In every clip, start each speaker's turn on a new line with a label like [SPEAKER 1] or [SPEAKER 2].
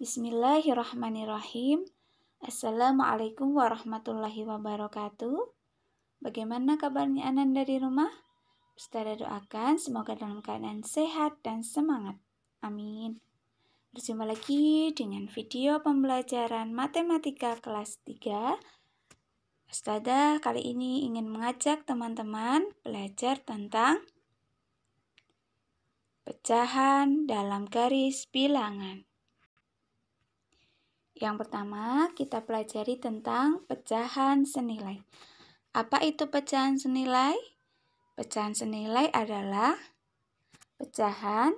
[SPEAKER 1] Bismillahirrahmanirrahim. Assalamualaikum warahmatullahi wabarakatuh. Bagaimana kabarnya Ananda di rumah? Ustazah doakan semoga dalam keadaan sehat dan semangat. Amin. Berjumpa lagi dengan video pembelajaran matematika kelas 3. Ustazah kali ini ingin mengajak teman-teman belajar tentang pecahan dalam garis bilangan. Yang pertama, kita pelajari tentang pecahan senilai. Apa itu pecahan senilai? Pecahan senilai adalah pecahan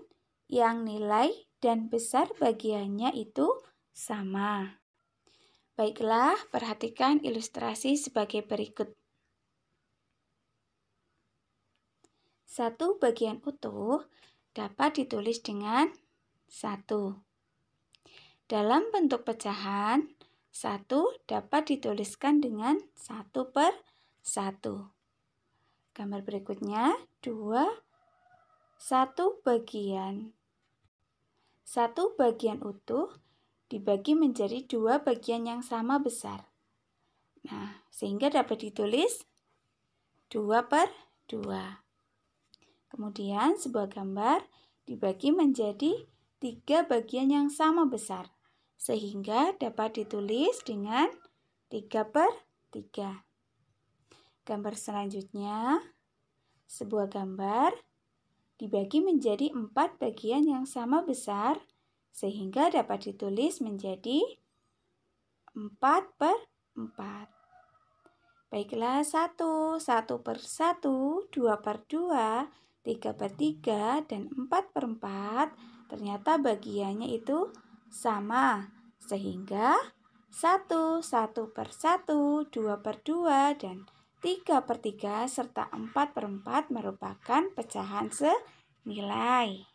[SPEAKER 1] yang nilai dan besar bagiannya itu sama. Baiklah, perhatikan ilustrasi sebagai berikut. 1 bagian utuh dapat ditulis dengan 1. Dalam bentuk pecahan, 1 dapat dituliskan dengan 1/1. Gambar berikutnya, 2, 1 bagian. 1 bagian utuh dibagi menjadi 2 bagian yang sama besar. Nah, sehingga dapat ditulis 2/2. Kemudian, sebuah gambar dibagi menjadi 3 bagian yang sama besar, sehingga dapat ditulis dengan 3/3. Gambar selanjutnya, sebuah gambar dibagi menjadi 4 bagian yang sama besar, sehingga dapat ditulis menjadi 4/4. Baiklah, 1/1, 2/2, 3/3, dan 4/4 ternyata bagiannya itu sama, sehingga 1/1, 2/2, dan 3/3 serta 4/4 merupakan pecahan senilai.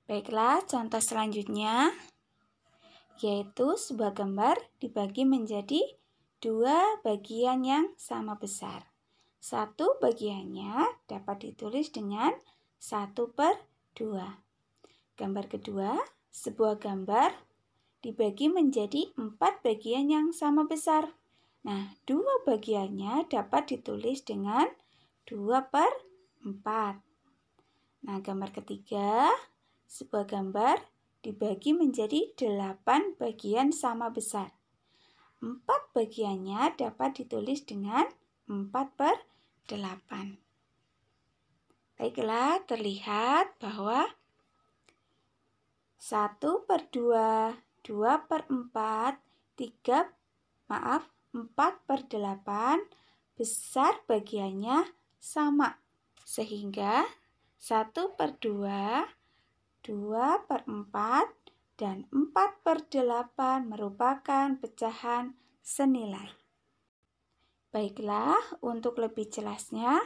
[SPEAKER 1] Baiklah, contoh selanjutnya yaitu sebuah gambar dibagi menjadi 2 bagian yang sama besar. 1 bagiannya dapat ditulis dengan 1/2. Gambar kedua, sebuah gambar dibagi menjadi 4 bagian yang sama besar. Nah, 2 bagiannya dapat ditulis dengan 2/4. Nah, gambar ketiga, sebuah gambar dibagi menjadi 8 bagian sama besar. 4 bagiannya dapat ditulis dengan 4/8. Baiklah, terlihat bahwa 1/2, 2/4, 4/8 besar bagiannya sama, sehingga 1/2, 2/4, dan 4/8 merupakan pecahan senilai. Baiklah, untuk lebih jelasnya,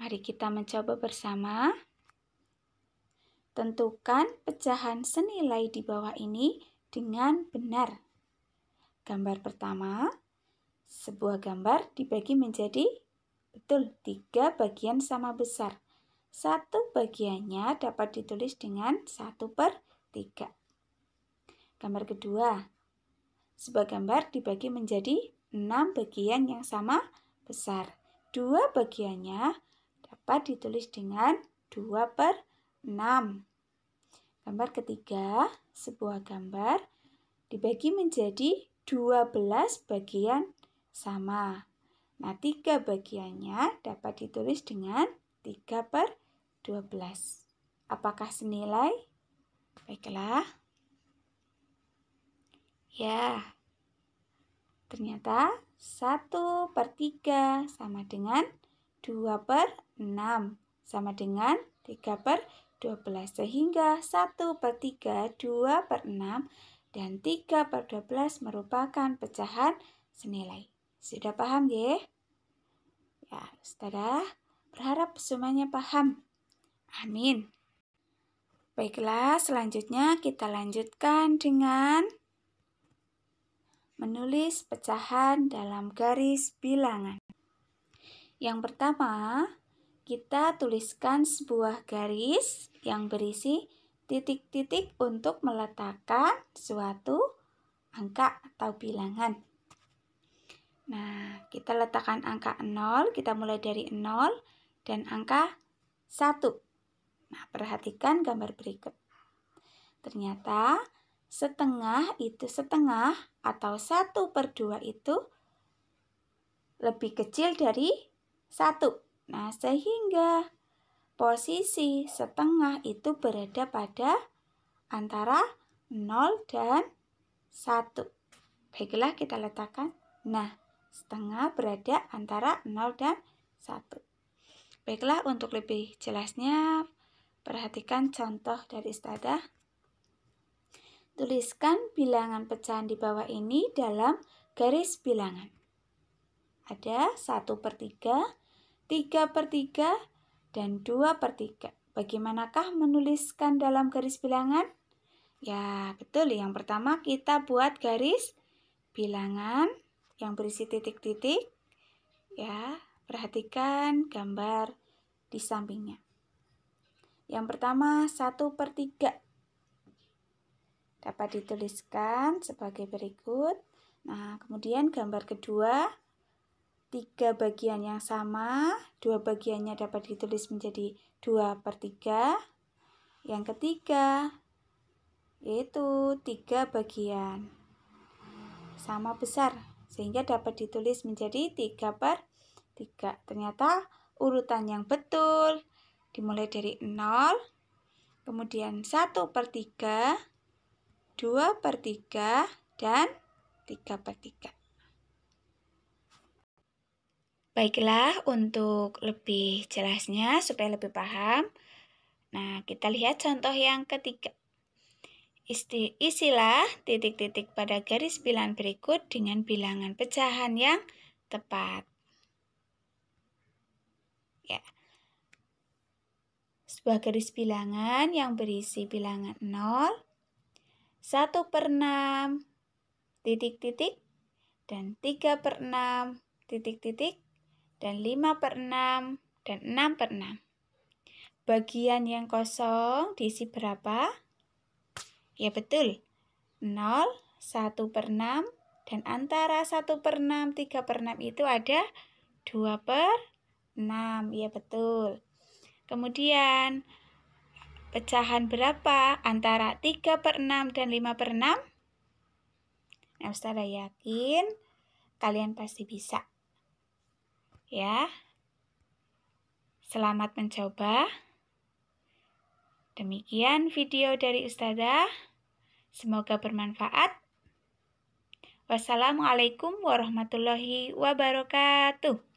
[SPEAKER 1] mari kita mencoba bersama. Tentukan pecahan senilai di bawah ini dengan benar. Gambar pertama, sebuah gambar dibagi menjadi 3 bagian sama besar. 1 bagiannya dapat ditulis dengan 1/3. Gambar kedua, sebuah gambar dibagi menjadi 6 bagian yang sama besar. 2 bagiannya dapat ditulis dengan 2/6. Gambar ketiga, sebuah gambar dibagi menjadi 12 bagian sama. Nah, 3 bagiannya dapat ditulis dengan 3/12. Apakah senilai? Baiklah. Ya, ternyata 1/3 sama dengan 2/6 sama dengan 3/12, sehingga 1/3, 2/6, dan 3/12 merupakan pecahan senilai. Sudah paham ya? Ya, Ustazah berharap semuanya paham. Amin. Baiklah, selanjutnya kita lanjutkan dengan menulis pecahan dalam garis bilangan. Yang pertama, kita tuliskan sebuah garis yang berisi titik-titik untuk meletakkan suatu angka atau bilangan. Nah, kita letakkan angka 0, kita mulai dari 0 dan angka 1. Nah, perhatikan gambar berikut. Ternyata setengah atau 1/2 itu lebih kecil dari 1. Nah, sehingga posisi setengah itu berada pada antara 0 dan 1. Baiklah, kita letakkan. Nah, setengah berada antara 0 dan 1. Baiklah, untuk lebih jelasnya, perhatikan contoh dari Ustazah. Tuliskan bilangan pecahan di bawah ini dalam garis bilangan. Ada 1/3, 3/3, dan 2/3. Bagaimanakah menuliskan dalam garis bilangan? Ya, betul. Yang pertama kita buat garis bilangan yang berisi titik-titik. Ya, perhatikan gambar di sampingnya. Yang pertama 1/3. Dapat dituliskan sebagai berikut. Nah, kemudian gambar kedua, 3 bagian yang sama, 2 bagiannya dapat ditulis menjadi 2/3. Yang ketiga, yaitu 3 bagian sama besar, sehingga dapat ditulis menjadi 3/3. Ternyata urutan yang betul dimulai dari 0, kemudian 1/3, 2/3, dan 3/3. Baiklah, untuk lebih jelasnya supaya lebih paham, nah kita lihat contoh yang ketiga. Isilah titik-titik pada garis bilangan berikut dengan bilangan pecahan yang tepat. Ya. Sebuah garis bilangan yang berisi bilangan 0, 1/6, titik-titik, dan 3/6, titik-titik, dan 5/6, dan 6/6. Bagian yang kosong diisi berapa? Ya betul, 0, 1/6, dan antara 1/6, 3/6 itu ada 2/6. Ya betul. Kemudian pecahan berapa antara 3/6 dan 5/6? Nah, Ustazah yakin kalian pasti bisa. Ya. Selamat mencoba. Demikian video dari Ustazah. Semoga bermanfaat. Wassalamualaikum warahmatullahi wabarakatuh.